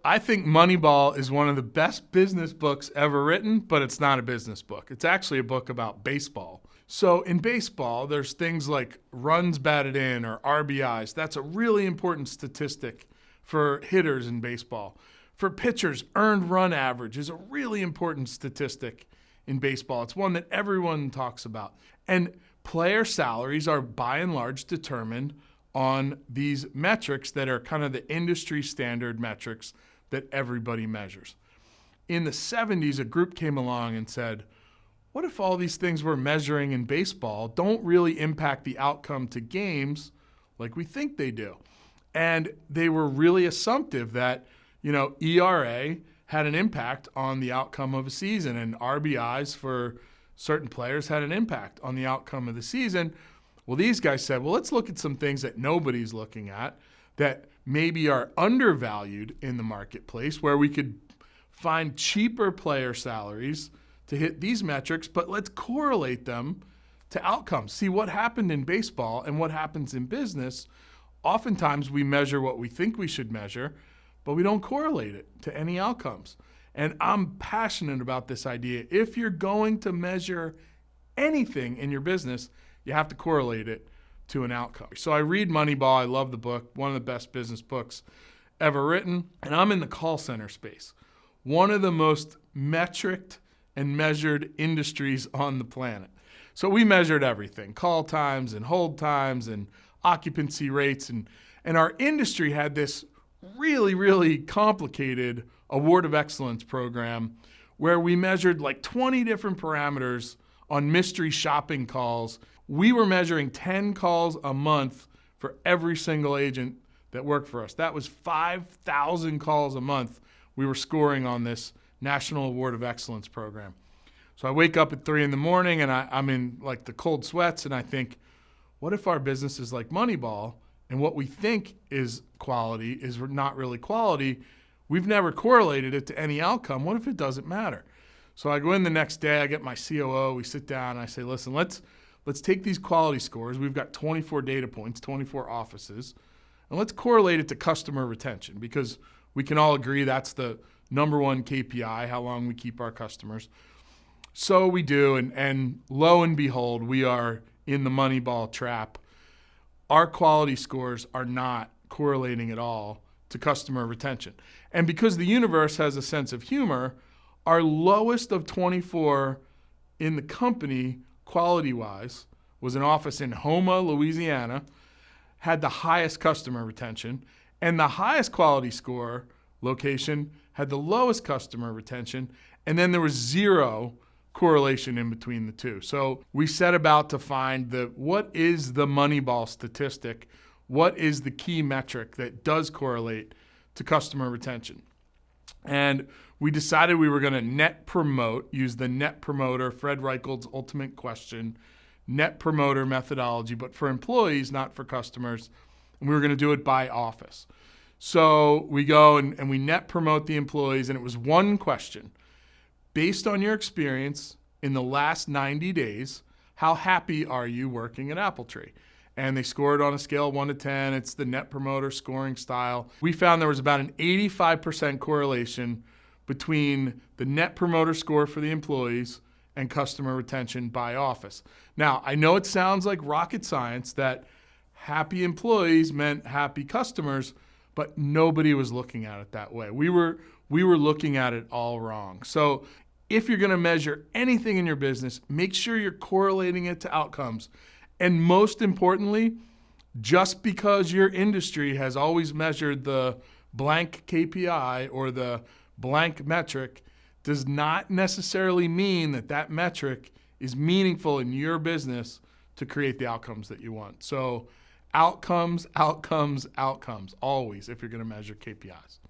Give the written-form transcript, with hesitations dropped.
I think Moneyball is one of the best business books ever written, but it's not a business book. It's actually a book about baseball. So in baseball, there's things like runs batted in or RBIs. That's a really important statistic for hitters in baseball. For pitchers, earned run average is a really important statistic in baseball. It's one that everyone talks about. And player salaries are by and large determined on these metrics that are kind of the industry standard metrics that everybody measures. In the 70s, a group came along and said, what if all these things we're measuring in baseball don't really impact the outcome to games like we think they do? And they were really assumptive that, ERA had an impact on the outcome of a season, and RBIs for certain players had an impact on the outcome of the season. Well, these guys said, well, let's look at some things that nobody's looking at that maybe are undervalued in the marketplace, where we could find cheaper player salaries to hit these metrics, but let's correlate them to outcomes. See what happened in baseball and what happens in business. Oftentimes we measure what we think we should measure, but we don't correlate it to any outcomes. And I'm passionate about this idea. If you're going to measure anything in your business, you have to correlate it to an outcome. So I read Moneyball. I love the book, one of the best business books ever written. And I'm in the call center space, one of the most metriced and measured industries on the planet. So we measured everything, call times and hold times and occupancy rates. And our industry had this really, really complicated Award of Excellence program where we measured like 20 different parameters on mystery shopping calls. We were measuring 10 calls a month for every single agent that worked for us. That was 5,000 calls a month we were scoring on this National Award of Excellence program. So I wake up at 3 a.m. and I'm in like the cold sweats, and I think, what if our business is like Moneyball and what we think is quality is not really quality? We've never correlated it to any outcome. What if it doesn't matter? So I go in the next day, I get my COO, we sit down, and I say, listen, let's take these quality scores. We've got 24 data points, 24 offices, and let's correlate it to customer retention, because we can all agree that's the number one KPI, how long we keep our customers. So we do, and lo and behold, we are in the Moneyball trap. Our quality scores are not correlating at all to customer retention. And because the universe has a sense of humor, our lowest of 24 in the company, quality-wise, was an office in Houma, Louisiana, had the highest customer retention, and the highest quality score location had the lowest customer retention, and then there was zero correlation in between the two. So we set about to find what is the Moneyball statistic, what is the key metric that does correlate to customer retention. And we decided we were going to net promote, use the net promoter, Fred Reichel's ultimate question, net promoter methodology, but for employees, not for customers. And we were going to do it by office. So we go and we net promote the employees, and it was one question. Based on your experience in the last 90 days, how happy are you working at Appletree? And they scored on a scale of 1 to 10. It's the net promoter scoring style. We found there was about an 85% correlation between the net promoter score for the employees and customer retention by office. Now, I know it sounds like rocket science that happy employees meant happy customers, but nobody was looking at it that way. We were looking at it all wrong. So if you're going to measure anything in your business, make sure you're correlating it to outcomes. And most importantly, just because your industry has always measured the blank KPI or the blank metric does not necessarily mean that that metric is meaningful in your business to create the outcomes that you want. So outcomes, outcomes, outcomes, always, if you're going to measure KPIs.